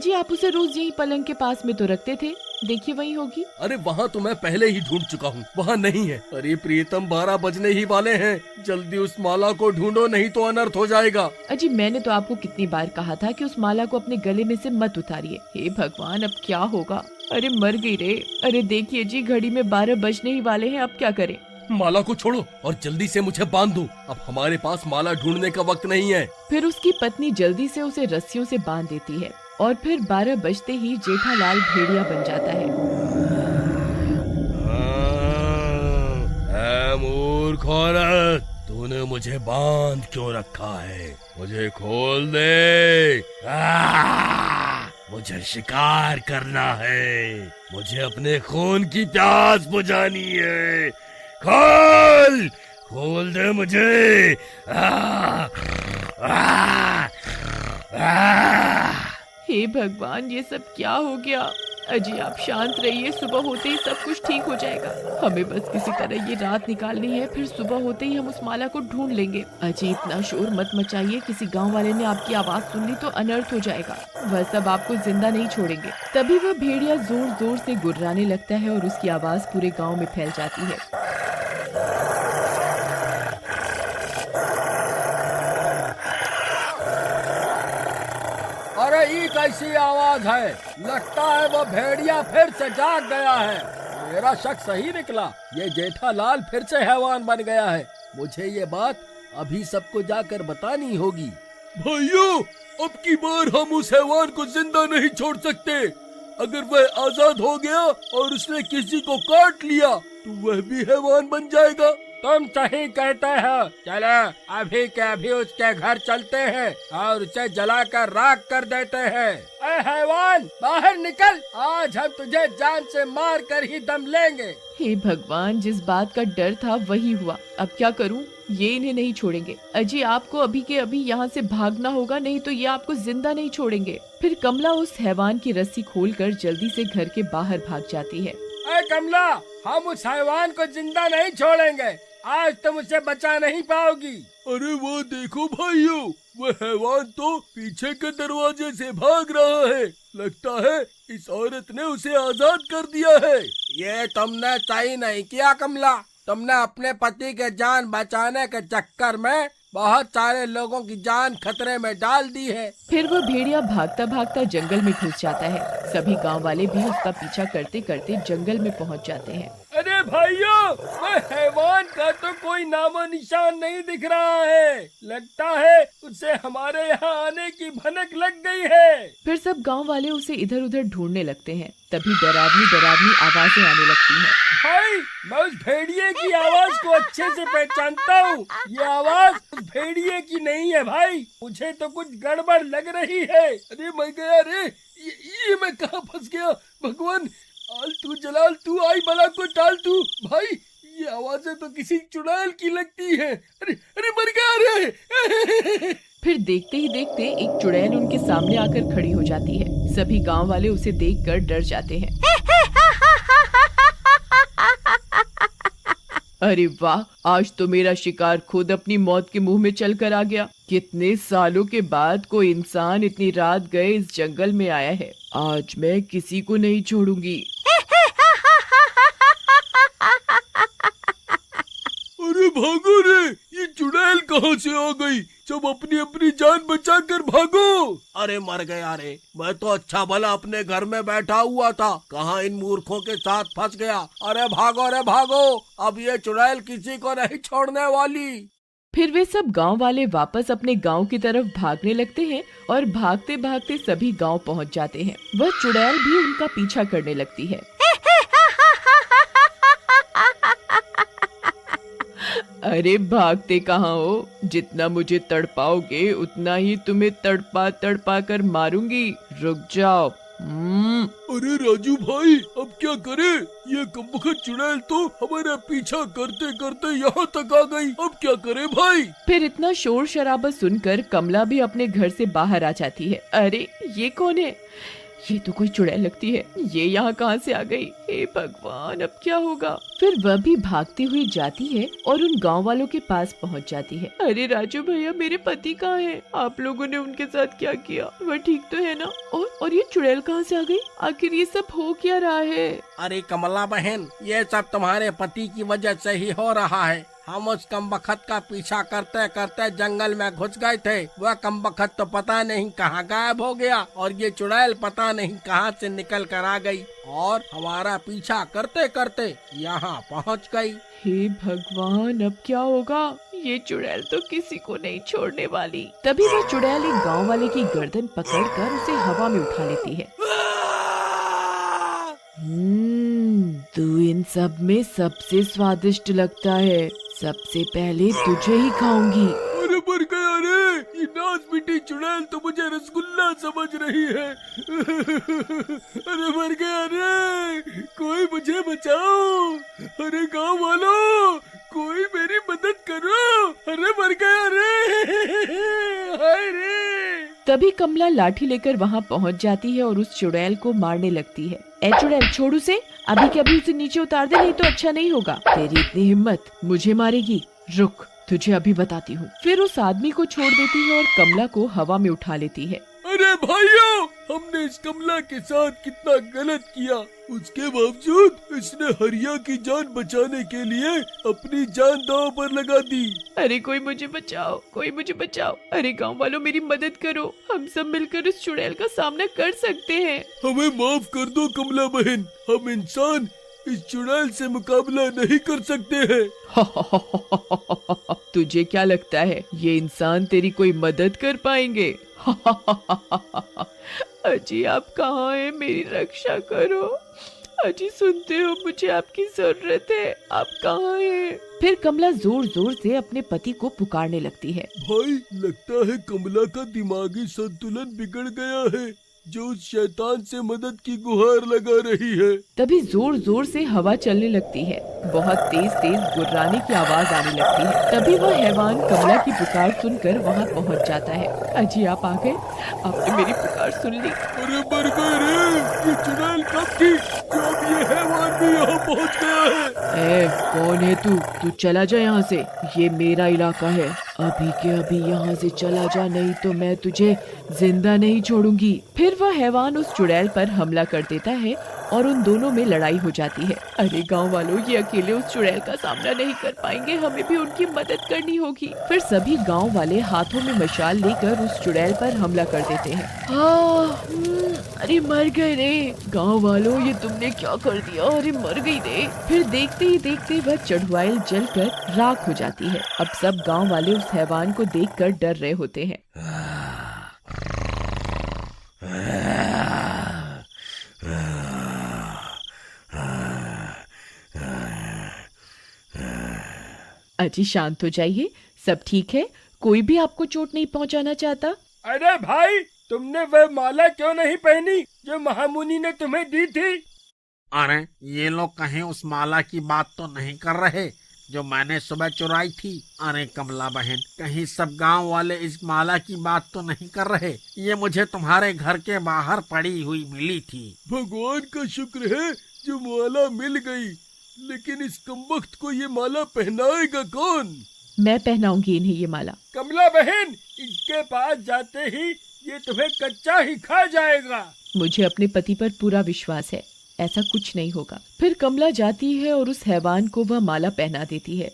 अजी आप उसे रोज यही पलंग के पास में तो रखते थे, देखिए वही होगी। अरे वहाँ तो मैं पहले ही ढूंढ चुका हूँ, वहाँ नहीं है। अरे प्रियतम 12 बजने ही वाले हैं, जल्दी उस माला को ढूंढो नहीं तो अनर्थ हो जाएगा। अजी मैंने तो आपको कितनी बार कहा था कि उस माला को अपने गले में से मत उतारिए। हे भगवान अब क्या होगा, अरे मर गई रे। अरे देखिए जी घड़ी में 12 बजने ही वाले हैं, अब क्या करें। माला को छोड़ो और जल्दी से मुझे बांध दो, अब हमारे पास माला ढूंढने का वक्त नहीं है। फिर उसकी पत्नी जल्दी से उसे रस्सियों से बांध देती है और फिर 12 बजते ही जेठालाल भेड़िया बन जाता है। मूर्ख औरत, तूने मुझे बांध क्यों रखा है? मुझे खोल दे। मुझे शिकार करना है, मुझे अपने खून की प्यास बुझानी है। खोल दे मुझे। हे भगवान ये सब क्या हो गया। अजी आप शांत रहिए, सुबह होते ही सब कुछ ठीक हो जाएगा। हमें बस किसी तरह ये रात निकालनी है, फिर सुबह होते ही हम उस माला को ढूंढ लेंगे। अजी इतना शोर मत मचाइए, किसी गांव वाले ने आपकी आवाज सुन ली तो अनर्थ हो जाएगा। वह सब आपको जिंदा नहीं छोड़ेंगे। तभी वह भेड़िया जोर जोर से गुर्राने लगता है और उसकी आवाज पूरे गाँव में फैल जाती है। अरे ये कैसी आवाज है? लगता है वो भेड़िया फिर से जाग गया है। मेरा शक सही निकला, ये जेठालाल फिर से हैवान बन गया है। मुझे ये बात अभी सबको जाकर बतानी होगी। भाइयों, अब की बार हम उस हैवान को जिंदा नहीं छोड़ सकते। अगर वह आजाद हो गया और उसने किसी को काट लिया तो वह भी हैवान बन जाएगा। तुम सही कहते हो। चलो अभी के अभी उसके घर चलते हैं और उसे जलाकर राख कर देते हैं। ऐ हैवान बाहर निकल, आज हम तुझे जान से मार कर ही दम लेंगे। हे भगवान, जिस बात का डर था वही हुआ। अब क्या करूं? ये इन्हें नहीं छोड़ेंगे। अजी आपको अभी के अभी यहाँ से भागना होगा, नहीं तो ये आपको जिंदा नहीं छोड़ेंगे। फिर कमला उस हैवान की रस्सी खोलकर जल्दी से घर के बाहर भाग जाती है। ऐ कमला, हम उस हैवान को जिंदा नहीं छोड़ेंगे, आज तुम उसे बचा नहीं पाओगी। अरे वो देखो भाइयों, वो हैवान तो पीछे के दरवाजे से भाग रहा है। लगता है इस औरत ने उसे आजाद कर दिया है। ये तुमने सही नहीं किया कमला, तुमने अपने पति के जान बचाने के चक्कर में बहुत सारे लोगों की जान खतरे में डाल दी है। फिर वो भेड़िया भागता भागता जंगल में घुस जाता है। सभी गांव वाले भी उसका पीछा करते करते जंगल में पहुंच जाते हैं। अरे भाइयों, वह हैवान का तो कोई नामो निशान नहीं दिख रहा है। लगता है उसे हमारे यहाँ आने की भनक लग गई है। फिर सब गांव वाले उसे इधर उधर ढूंढने लगते हैं। तभी डरावनी डरावनी आवाजें आने लगती हैं। भाई, मैं उस भेड़िए की आवाज को अच्छे से पहचानता हूँ। ये आवाज उस भेड़िए की नहीं है भाई, मुझे तो कुछ गड़बड़ लग रही है। अरे मैं गया रे, ये मैं कहाँ फंस गया? भगवान, आलतू जलाल तू, आई बला को टाल तू। भाई ये आवाजें तो किसी चुड़ैल की लगती है। अरे अरे मर गया रे। फिर देखते ही देखते एक चुड़ैल उनके सामने आकर खड़ी हो जाती है। सभी गांव वाले उसे देखकर डर जाते हैं। अरे वाह, आज तो मेरा शिकार खुद अपनी मौत के मुंह में चल कर आ गया। कितने सालों के बाद कोई इंसान इतनी रात गए इस जंगल में आया है। आज मैं किसी को नहीं छोड़ूंगी। अरे भागो रे, ये चुड़ैल कहाँ से आ गई? सब अपनी अपनी जान बचा कर भागो। अरे मर गया रे, मैं तो अच्छा भला अपने घर में बैठा हुआ था, कहाँ इन मूर्खों के साथ फंस गया। अरे भागो, अब ये चुड़ैल किसी को नहीं छोड़ने वाली। फिर वे सब गांव वाले वापस अपने गांव की तरफ भागने लगते हैं और भागते भागते सभी गांव पहुंच जाते हैं। वह चुड़ैल भी उनका पीछा करने लगती है। अरे भागते कहाँ हो? जितना मुझे तड़पाओगे उतना ही तुम्हें तड़पा तड़पा कर मारूंगी। रुक जाओ। अरे राजू भाई, अब क्या करें? ये कमबख्त चुड़ैल तो हमारा पीछा करते करते यहाँ तक आ गई। अब क्या करें भाई? फिर इतना शोर शराबा सुनकर कमला भी अपने घर से बाहर आ जाती है। अरे ये कौन है? ये तो कोई चुड़ैल लगती है, ये यहाँ कहाँ से आ गई? हे भगवान, अब क्या होगा? फिर वह भी भागती हुई जाती है और उन गांव वालों के पास पहुँच जाती है। अरे राजू भैया, मेरे पति कहाँ हैं? आप लोगों ने उनके साथ क्या किया? वह ठीक तो है ना? और ये चुड़ैल कहाँ से आ गई? आखिर ये सब हो क्या रहा है? अरे कमला बहन, ये सब तुम्हारे पति की वजह से ही हो रहा है। हम उस कमबख्त का पीछा करते करते जंगल में घुस गए थे। वह कमबख्त तो पता नहीं कहाँ गायब हो गया और ये चुड़ैल पता नहीं कहाँ से निकल कर आ गई और हमारा पीछा करते करते यहाँ पहुँच गई। हे भगवान, अब क्या होगा? ये चुड़ैल तो किसी को नहीं छोड़ने वाली। तभी वह चुड़ैल एक गांव वाले की गर्दन पकड़कर उसे हवा में उठा लेती है। तू इन सब में सबसे स्वादिष्ट लगता है, सबसे पहले तुझे ही खाऊंगी। अरे मर गया रे, ये नाच मिट्टी चुड़ैल तो मुझे रसगुल्ला समझ रही है। अरे मर गया रे, कोई मुझे बचाओ। अरे गांव वालों, कोई मेरी मदद करो। अरे मर गया रे, हाय रे। तभी कमला लाठी लेकर वहाँ पहुँच जाती है और उस चुड़ैल को मारने लगती है। ए चुड़ैल, छोड़ उसे, अभी के अभी उसे नीचे उतार दे, नहीं तो अच्छा नहीं होगा। तेरी इतनी हिम्मत, मुझे मारेगी? रुक, तुझे अभी बताती हूँ। फिर उस आदमी को छोड़ देती है और कमला को हवा में उठा लेती है। अरे भाइयों, हमने इस कमला के साथ कितना गलत किया, उसके बावजूद इसने हरिया की जान बचाने के लिए अपनी जान दांव पर लगा दी। अरे कोई मुझे बचाओ, कोई मुझे बचाओ। अरे गांव वालों, मेरी मदद करो, हम सब मिलकर इस चुड़ैल का सामना कर सकते हैं। हमें माफ कर दो कमला बहन, हम इंसान इस चुड़ैल से मुकाबला नहीं कर सकते हैं। तुझे क्या लगता है ये इंसान तेरी कोई मदद कर पाएंगे? अजी, आप कहाँ हैं? मेरी रक्षा करो। अजी, सुनते हो? मुझे आपकी जरूरत है, आप कहाँ हैं? फिर कमला जोर जोर से अपने पति को पुकारने लगती है। भाई, लगता है कमला का दिमागी संतुलन बिगड़ गया है, जो उस शैतान से मदद की गुहार लगा रही है। तभी जोर जोर से हवा चलने लगती है, बहुत तेज तेज गुर्राने की आवाज आने लगती है। तभी वह हैवान कमला की पुकार सुनकर वहाँ पहुँच जाता है। अजी, आप आ गए? आपने मेरी पुकार सुन ली? अरे मर गए रे, ये चुड़ैल कब थी जब ये हैवान भी यहाँ पहुँच गया है। ए, कौन है तू? तू चला जा यहाँ से, ये मेरा इलाका है। अभी के अभी यहाँ से चला जा, नहीं तो मैं तुझे जिंदा नहीं छोड़ूंगी। फिर वह हैवान उस चुड़ैल पर हमला कर देता है और उन दोनों में लड़ाई हो जाती है। अरे गांव वालों, ये अकेले उस चुड़ैल का सामना नहीं कर पाएंगे, हमें भी उनकी मदद करनी होगी। फिर सभी गांव वाले हाथों में मशाल लेकर उस चुड़ैल पर हमला कर देते हैं। अरे मर गए रे गांव वालों, ये तुमने क्या कर दिया? अरे मर गई रे। फिर देखते ही देखते वह चढ़वाइल जलकर राख हो जाती है। अब सब गांव वाले उस हैवान को देखकर डर रहे होते हैं। अजी, शांत हो जाइए, सब ठीक है, कोई भी आपको चोट नहीं पहुंचाना चाहता। अरे भाई, तुमने वह माला क्यों नहीं पहनी जो महामुनि ने तुम्हें दी थी? अरे ये लोग कहीं उस माला की बात तो नहीं कर रहे जो मैंने सुबह चुराई थी? अरे कमला बहन, कहीं सब गांव वाले इस माला की बात तो नहीं कर रहे? ये मुझे तुम्हारे घर के बाहर पड़ी हुई मिली थी। भगवान का शुक्र है जो माला मिल गई, लेकिन इस कमबख्त को ये माला पहनाएगा कौन? मैं पहनाऊंगी इन्हें ये माला। कमला बहन, इसके पास जाते ही ये तुम्हें कच्चा ही खा जाएगा। मुझे अपने पति पर पूरा विश्वास है, ऐसा कुछ नहीं होगा। फिर कमला जाती है और उस हैवान को वह माला पहना देती है।